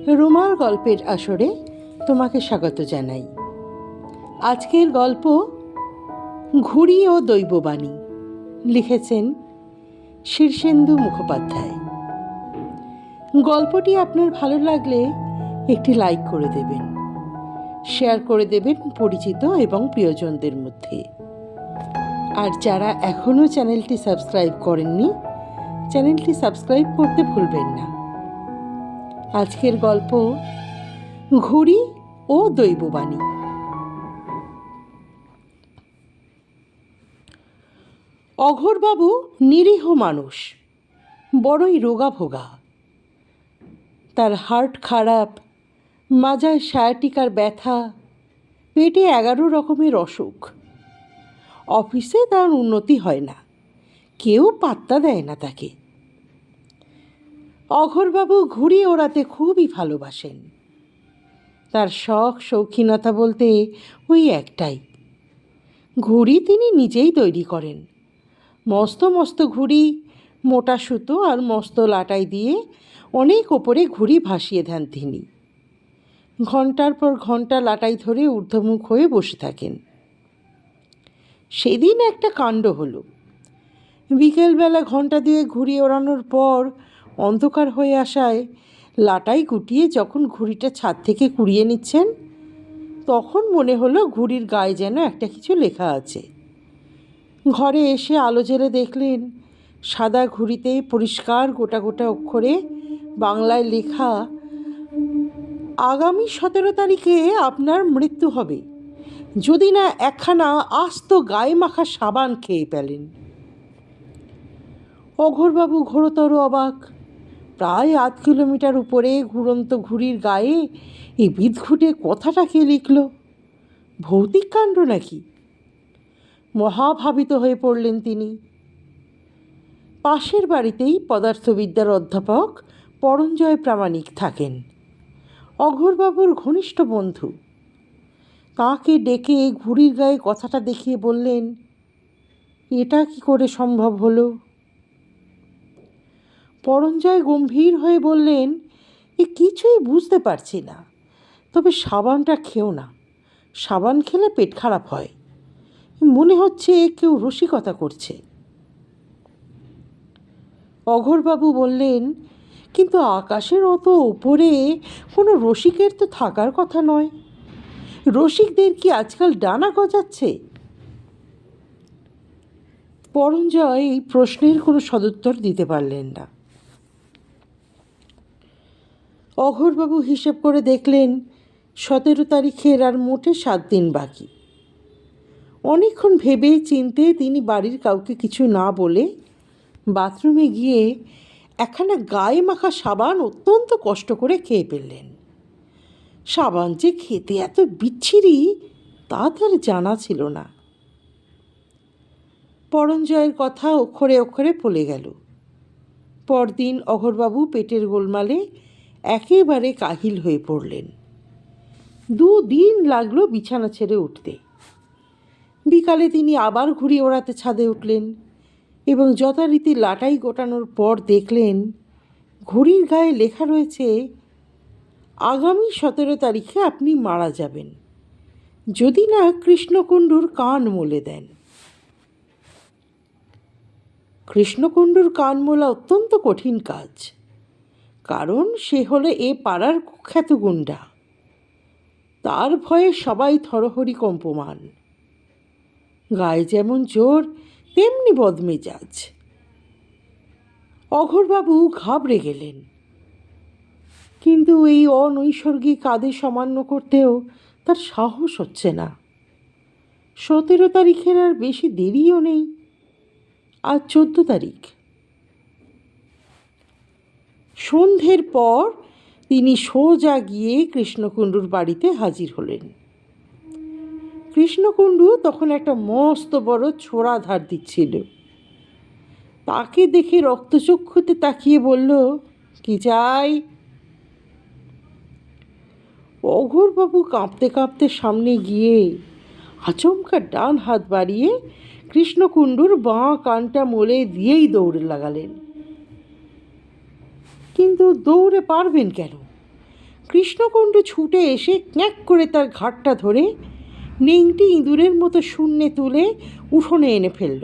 রুমার গল্পের আসরে তোমাকে স্বাগত জানাই। আজকের গল্প ঘুড়ি ও দৈববাণী, লিখেছেন শীর্ষেন্দু মুখোপাধ্যায়। গল্পটি আপনার ভালো লাগলে একটি লাইক করে দেবেন, শেয়ার করে দেবেন পরিচিত এবং প্রিয়জনদের মধ্যে। আর যারা এখনও চ্যানেলটি সাবস্ক্রাইব করেননি, চ্যানেলটি সাবস্ক্রাইব করতে ভুলবেন না। আজকের গল্প ঘুড়ি ও দৈববাণী। অঘোরবাবু নিরীহ মানুষ, বড়ই রোগাভোগা। তার হার্ট খারাপ, মাজায় সায়াটিকার ব্যথা, পেটে 11 রকমের অসুখ। অফিসে তার উন্নতি হয় না, কেউ পাত্তা দেয় না তাকে। অঘোরবাবু ঘুড়ি ওড়াতে খুবই ভালোবাসেন। তার শখ শৌখিনতা বলতে ওই একটাই, ঘুড়ি তিনি নিজেই তৈরি করেন। মস্ত মস্ত ঘুড়ি, মোটা সুতো আর মস্ত লাটাই দিয়ে অনেক ওপরে ঘুড়ি ভাসিয়ে দেন তিনি। ঘন্টার পর ঘন্টা লাটাই ধরে ঊর্ধ্বমুখ হয়ে বসে থাকেন। সেদিন একটা কাণ্ড হলো। বিকেলবেলা ঘন্টা দিয়ে ঘুড়ি ওড়ানোর পর অন্ধকার হয়ে আসায় লাটাই গুটিয়ে যখন ঘুড়িটা ছাদ থেকে কুড়িয়ে নিচ্ছেন, তখন মনে হলো ঘুড়ির গায়ে যেন একটা কিছু লেখা আছে। ঘরে এসে আলো জ্বেলে দেখলেন সাদা ঘুড়িতে পরিষ্কার গোটা গোটা অক্ষরে বাংলায় লেখা, আগামী 17 তারিখে আপনার মৃত্যু হবে যদি না একখানা আস্ত গায়ে মাখা সাবান খেয়ে পেলেন। অঘোরবাবু ঘোরতর অবাক। প্রায় 8 কিলোমিটার উপরে ঘুরন্ত ঘুড়ির গায়ে এই বিদঘুটে কথাটা কে লিখল? ভৌতিক কাণ্ড নাকি? মহাভাবিত হয়ে পড়লেন তিনি। পাশের বাড়িতেই পদার্থবিদ্যার অধ্যাপক পরঞ্জয় প্রামাণিক থাকেন, অঘোরবাবুর ঘনিষ্ঠ বন্ধু। তাঁকে ডেকে ঘুড়ির গায়ে কথাটা দেখিয়ে বললেন, এটা কি করে সম্ভব হলো? পরঞ্জয় গম্ভীর হয়ে বললেন, এ কিছুই বুঝতে পারছি না, তবে সাবানটা খেও না, সাবান খেলে পেট খারাপ হয়। মনে হচ্ছে কেউ রসিকতা করছে। অঘোরবাবু বললেন, কিন্তু আকাশের অত ওপরে কোনো রসিকের তো থাকার কথা নয়। রসিকদের কি আজকাল ডানা গজাচ্ছে? পরঞ্জয় এই প্রশ্নের কোনো সদুত্তর দিতে পারলেন না। অঘোরবাবু হিসেব করে দেখলেন 17 তারিখের আর মোটে 7 দিন বাকি। অনেকক্ষণ ভেবে চিনতে তিনি বাড়ির কাউকে কিছু না বলে বাথরুমে গিয়ে একখানা গায়ে মাখা সাবান অত্যন্ত কষ্ট করে খেয়ে ফেললেন। সাবান যে খেতে এত বিচ্ছিরি তা তার জানা ছিল না। পরঞ্জয়ের কথা অক্ষরে অক্ষরে পড়ে গেল। পরদিন অঘোরবাবু পেটের গোলমালে একেবারে কাহিল হয়ে পড়লেন। 2 দিন লাগলো বিছানা ছেড়ে উঠতে। বিকালে তিনি আবার ঘুড়ি ওড়াতে ছাদে উঠলেন এবং যথারীতি লাটাই গোটানোর পর দেখলেন ঘুড়ির গায়ে লেখা রয়েছে, আগামী 17 তারিখে আপনি মারা যাবেন যদি না কৃষ্ণকুণ্ডুর কান মলে দেন। কৃষ্ণকুণ্ডুর কান মোলা অত্যন্ত কঠিন কাজ, কারণ সে হলো এ পাড়ার কুখ্যাত গুন্ডা। তার ভয়ে সবাই থরহরি কম্পমান। গায়ে যেমন জোর তেমনি বদমেজাজ। অঘোরবাবু ঘাবড়ে গেলেন, কিন্তু এই অনৈসর্গিক আদেশ অমান্য করতেও তার সাহস হচ্ছে না। 17 তারিখের আর বেশি দেরিও নেই, আজ 14 তারিখ। সন্ধ্যের পর তিনি সোজা গিয়ে কৃষ্ণকুণ্ডুর বাড়িতে হাজির হলেন। কৃষ্ণকুণ্ডু তখন একটা মস্ত বড় ছোড়া ধার দিচ্ছিল। তাকে দেখে রক্তচক্ষুতে তাকিয়ে বলল, কি চাই? অঘোরবাবু কাঁপতে কাঁপতে সামনে গিয়ে আচমকা ডান হাত বাড়িয়ে কৃষ্ণকুণ্ডুর বাঁ কানটা মলে দিয়েই দৌড়ে লাগালেন। কিন্তু দৌড়ে পারবেন কেন? কৃষ্ণকুণ্ড ছুটে এসে ক্যাঁক করে তার ঘাটটা ধরে নেংটি ইঁদুরের মতো শূন্যে তুলে উঠোনে এনে ফেলল।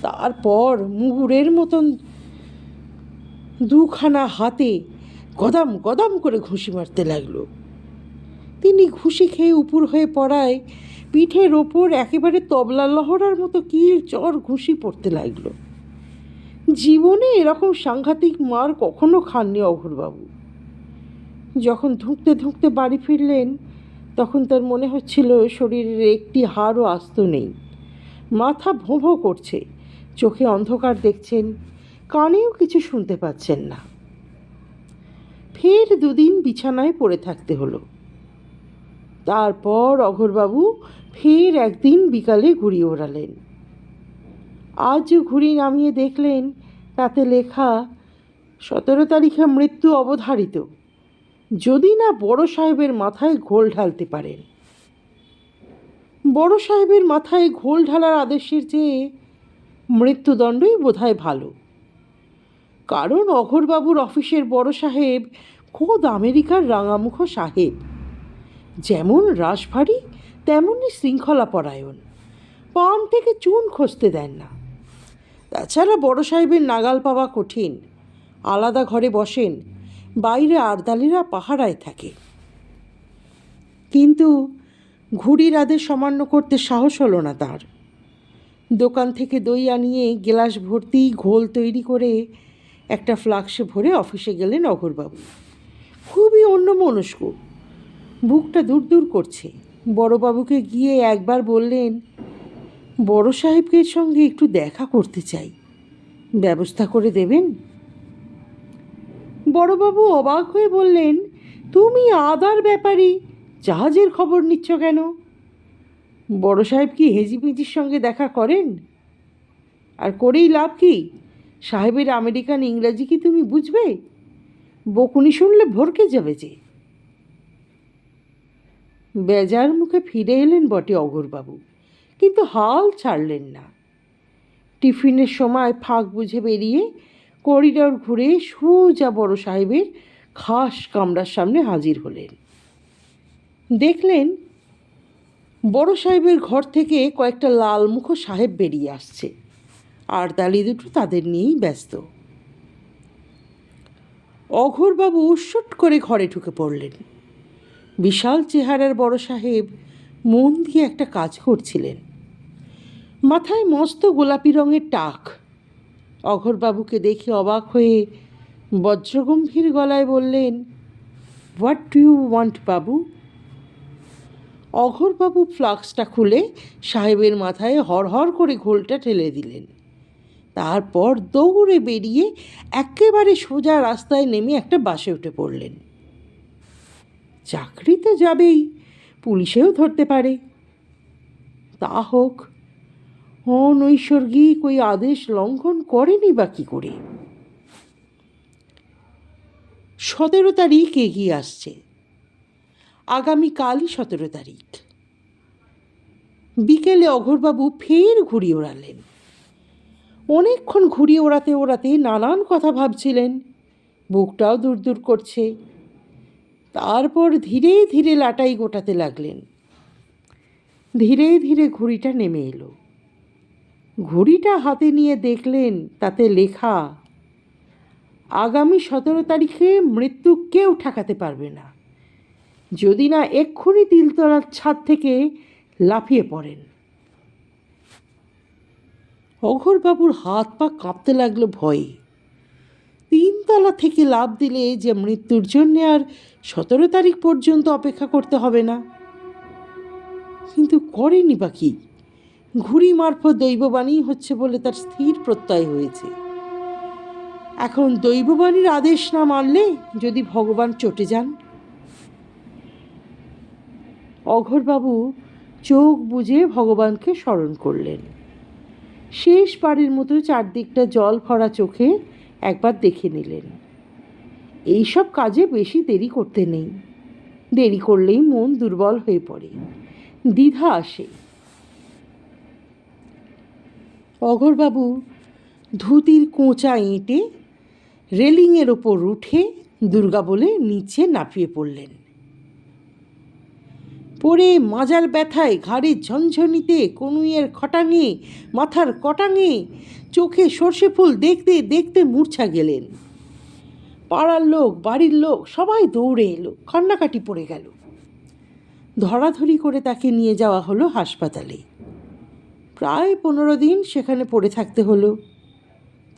তারপর মুগুরের মতন দুখানা হাতে গদাম গদাম করে ঘুষি মারতে লাগলো। তিনি ঘুষি খেয়ে উপুর হয়ে পড়ায় পিঠের ওপর একেবারে তবলা লহরার মতো কিল চর ঘুষি পড়তে লাগলো। জীবনে এরকম সাংঘাতিক মার কখনো খাননি অঘোরবাবু। যখন ধুঁকতে ধুঁকতে বাড়ি ফিরলেন তখন তার মনে হচ্ছিল শরীরের একটি হাড়ও আস্ত নেই। মাথা ভোঁ ভোঁ করছে, চোখে অন্ধকার দেখছেন, কানেও কিছু শুনতে পাচ্ছেন না। ফের দুদিন বিছানায় পড়ে থাকতে হলো। তারপর অঘোরবাবু ফের একদিন বিকালে ঘুড়ি ওড়ালেন। আজ ঘুড়ি নামিয়ে দেখলেন তাতে লেখা 17 তারিখে মৃত্যু অবধারিত, যদি না বড় সাহেবের মাথায় ঘোল ঢালতে পারেন। বড় সাহেবের মাথায় ঘোল ঢালার আদেশের চেয়ে মৃত্যুদণ্ডই বোধহয় ভালো। কারণ অঘোরবাবুর অফিসের বড় সাহেব খোদ আমেরিকার রাঙামুখ সাহেব, যেমন রাশভারী তেমনই শৃঙ্খলাপরায়ণ, পান থেকে চুন খসতে দেন না। তাছাড়া বড় সাহেবের নাগাল পাওয়া কঠিন, আলাদা ঘরে বসেন, বাইরে আরদালিরা পাহারায় থাকে। কিন্তু ঘুড়ির আদেশ অমান্য করতে সাহস হলো না তার। দোকান থেকে দই আনিয়ে গ্লাস ভর্তি ঘোল তৈরি করে একটা ফ্লাক্সে ভরে অফিসে গেলেন অঘোরবাবু। খুবই অন্যমনস্ক, বুকটা দূর দূর করছে। বড়বাবুকে গিয়ে একবার বললেন, বড় সাহেবকে সঙ্গে একটু দেখা করতে চাই, ব্যবস্থা করে দেবেন? বড়বাবু অবাক হয়ে বললেন, তুমি আদার ব্যাপারী জাহাজের খবর নিচ্ছ কেন? বড় সাহেব কি হেজিপিজির সঙ্গে দেখা করেন? আর করেই লাভ কি? সাহেবের আমেরিকান ইংরাজি কি তুমি বুঝবে? বকুনি শুনলে ভরকে যাবে যে। বেজার মুখে ফিরে এলেন বটে অঘোরবাবু, কিন্তু হাল ছাড়লেন না। টিফিনের সময় ফাঁক বুঝে বেরিয়ে করিডর ঘুরে সোজা বড় সাহেবের খাস কামরার সামনে হাজির হলেন। দেখলেন বড় সাহেবের ঘর থেকে কয়েকটা লালমুখ সাহেব বেরিয়ে আসছে, আর দালি দুটো তাদের নিয়েই ব্যস্ত। অঘোরবাবু উৎসট করে ঘরে ঢুকে পড়লেন। বিশাল চেহারার বড় সাহেব মন দিয়ে একটা কাজ করছিলেন। মাথায় মস্ত গোলাপি রঙের টাক। অঘোরবাবুকে দেখে অবাক হয়ে বজ্রগম্ভীর গলায় বললেন, হোয়াট ডু ইউ ওয়ান্ট বাবু? অঘোরবাবু ফ্লাক্সটা খুলে সাহেবের মাথায় হরহর করে ঘোলটা ঠেলে দিলেন। তারপর দৌড়ে বেরিয়ে একেবারে সোজা রাস্তায় নেমে একটা বাসে উঠে পড়লেন। চাকরি তো যাবেই, পুলিশেও ধরতে পারে। তা হোক, অনৈসর্গিক ওই আদেশ লঙ্ঘন করেনি বা কী করে? 17 তারিখ এগিয়ে আসছে, আগামীকালই 17 তারিখ। বিকেলে অঘোরবাবু ফের ঘুড়ি ওড়ালেন। অনেকক্ষণ ঘুড়ি ওড়াতে ওড়াতে নানান কথা ভাবছিলেন, বুকটাও দূর দূর করছে। তারপর ধীরে ধীরে লাটাই গোটাতে লাগলেন। ধীরে ধীরে ঘুড়িটা নেমে এলো। ঘুড়িটা হাতে নিয়ে দেখলেন তাতে লেখা, আগামী 17 তারিখে মৃত্যু কেউ ঠেকাতে পারবে না, যদি না এক্ষুনি তিলতলার ছাদ থেকে লাফিয়ে পড়েন। অঘোরবাবুর হাত পা কাঁপতে লাগলো ভয়ে। 3 তলা থেকে লাফ দিলে যে মৃত্যুর জন্যে আর 17 তারিখ পর্যন্ত অপেক্ষা করতে হবে না। কিন্তু করেনি বা কি? ঘুড়ি মারফত দৈববাণী হচ্ছে বলে তার স্থির প্রত্যয় হয়েছে। এখন দৈববাণীর আদেশ না মানলে যদি ভগবান চটে যান? অঘোরবাবু চোখ বুজে ভগবানকে স্মরণ করলেন। শেষবারের মতো চারদিকটা জল ভরা চোখে একবার দেখে নিলেন। এইসব কাজে বেশি দেরি করতে নেই, দেরি করলেই মন দুর্বল হয়ে পড়ে, দ্বিধা আসে। অঘোরবাবু ধুতির কোঁচা এঁটে রেলিংয়ের ওপর উঠে দুর্গা বলে নিচে নাপিয়ে পড়লেন। পড়ে মাজার ব্যথায়, ঘাড়ের ঝনঝনিতে, কনুইয়ের খটাঙে, মাথার কটাঙে, চোখে সর্ষে ফুল দেখতে দেখতে মূর্ছা গেলেন। পাড়ার লোক, বাড়ির লোক সবাই দৌড়ে এলো, কান্নাকাটি পড়ে গেল। ধরাধরি করে তাকে নিয়ে যাওয়া হলো হাসপাতালে। প্রায় 15 দিন সেখানে পড়ে থাকতে হলো।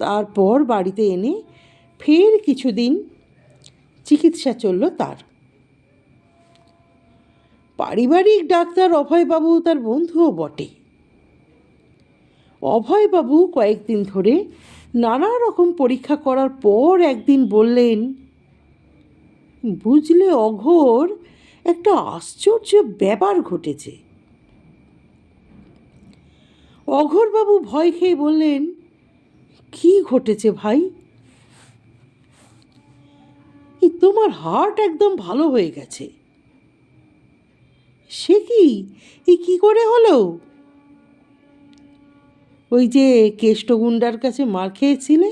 তারপর বাড়িতে এনে ফের কিছুদিন চিকিৎসা চলল তার। পারিবারিক ডাক্তার অভয়বাবু তার বন্ধুও বটে। অভয়বাবু কয়েকদিন ধরে নানা রকম পরীক্ষা করার পর একদিন বললেন, বুঝলে অঘোর, একটা আশ্চর্য ব্যাপার ঘটেছে। অঘোরবাবু ভয় খেয়ে বললেন, কি ঘটেছে ভাই? তোমার হার্ট একদম ভালো হয়ে গেছে। সে কি, কি করে হলো? ওই যে কেষ্টগুন্ডার কাছে মার খেয়েছিলে,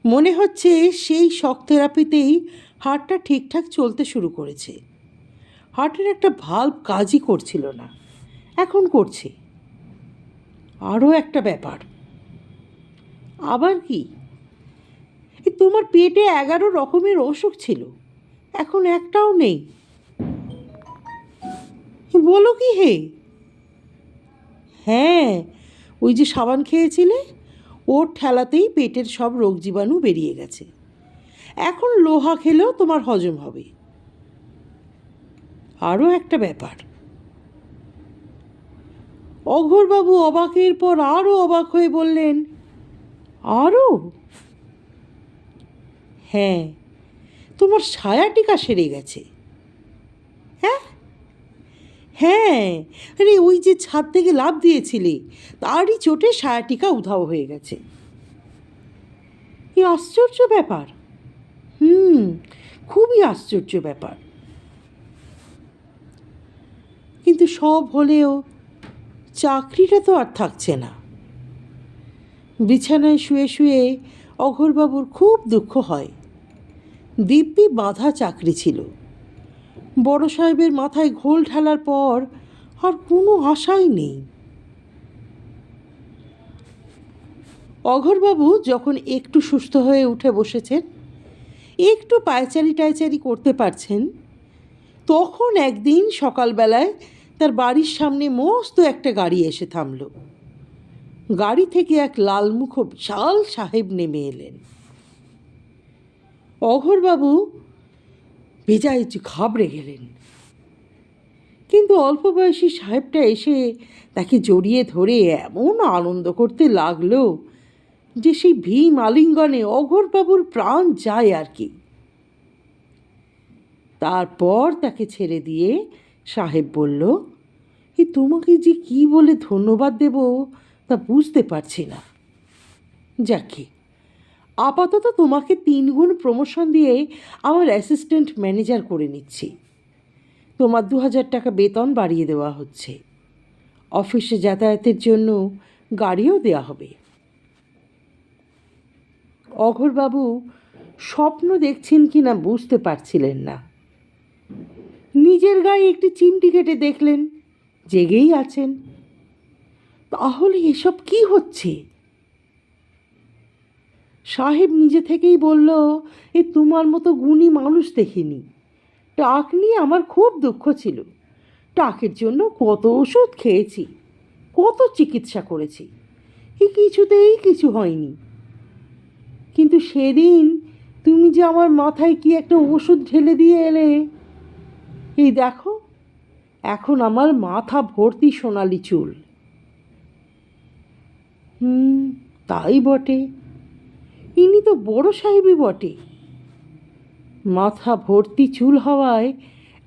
মনে হচ্ছে সেই শক থেরাপিতেই হার্টটা ঠিকঠাক চলতে শুরু করেছে। হার্টের একটা ভাল্ব কাজই করছিল না, এখন করছে। আরও একটা ব্যাপার। আবার কি? তোমার পেটে 11 রকমের অসুখ ছিল, এখন একটাও নেই। বলো কি হে? হ্যাঁ, ওই যে সাবান খেয়েছিলে, ওর ঠেলাতেই পেটের সব রোগ জীবাণু বেরিয়ে গেছে। এখন লোহা খেলেও তোমার হজম হবে। আরও একটা ব্যাপার। অঘোরবাবু অবাকের পর আরও অবাক হয়ে বললেন, আরও? হ্যাঁ, তোমার সায়াটিকা সেরে গেছে। হ্যাঁ হ্যাঁ, আরে ওই যে ছাদ থেকে লাফ দিয়েছিলে, তারই চোটে সায়াটিকা উধাও হয়ে গেছে। কি আশ্চর্য ব্যাপার! খুবই আশ্চর্য ব্যাপার। কিন্তু সব হলেও চাকরিটা তো আর থাকছে না। বিছানায় শুয়ে শুয়ে অঘোরবাবুর খুব দুঃখ হয়। দিব্যি বাঁধা চাকরি ছিল। বড় সাহেবের মাথায় ঘোল ঢালার পর আর কোনো আশাই নেই। অঘোরবাবু যখন একটু সুস্থ হয়ে উঠে বসেছেন, একটু পায়চারি টায়চারি করতে পারছেন, তখন একদিন সকালবেলায় তার বাড়ির সামনে মস্ত একটা গাড়ি এসে থামল। গাড়ি থেকে এক লালমুখ বিশাল সাহেব নেমে এলেন। অঘোরবাবু বেজায় ঘাবড়ে গেলেন। কিন্তু অল্প বয়সী সাহেবটা এসে তাকে জড়িয়ে ধরে এমন আনন্দ করতে লাগলো যে সেই ভীম আলিঙ্গনে অঘোরবাবুর প্রাণ যায় আর কি। তারপর তাকে ছেড়ে দিয়ে সাহেব বলল, তোমাকে যে কি বলে ধন্যবাদ দেব তা বুঝতে পারছি না। যাকে আপাতত তোমাকে 3 গুণ প্রমোশন দিয়ে আমার অ্যাসিস্ট্যান্ট ম্যানেজার করে নিচ্ছি। তোমার 2000 টাকা বেতন বাড়িয়ে দেওয়া হচ্ছে। অফিসে যাতায়াতের জন্য গাড়িও দেওয়া হবে। অঘোরবাবু স্বপ্ন দেখছেন কি না বুঝতে পারছিলেন না। নিজের গায়ে একটি চিমটি কেটে দেখলেন, জেগেই আছেন। তাহলে এসব কি হচ্ছে? সাহেব নিজে থেকেই বলল, তোমার মতো গুণী মানুষ দেখিনি। টাক নিয়ে আমার খুব দুঃখ ছিল। টাকের জন্য কত ওষুধ খেয়েছি, কত চিকিৎসা করেছি, কিছুতেই কিছু হয়নি। কিন্তু সেদিন তুমি যে আমার মাথায় কি একটা ওষুধ ঢেলে দিয়ে এলে, এই দেখো এখন আমার মাথা ভর্তি সোনালি চুল। তাই বটে, ইনি তো বড় সাহেবই বটে। মাথা ভর্তি চুল হওয়ায়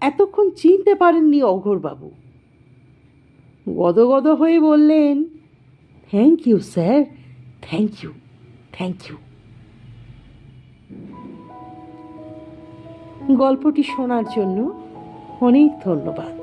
এতক্ষণ চিনতে পারেননি অঘোরবাবু। গদগদ হয়ে বললেন, thank you sir, thank you, thank you. গল্পটি শোনার জন্য অনেক ধন্যবাদ।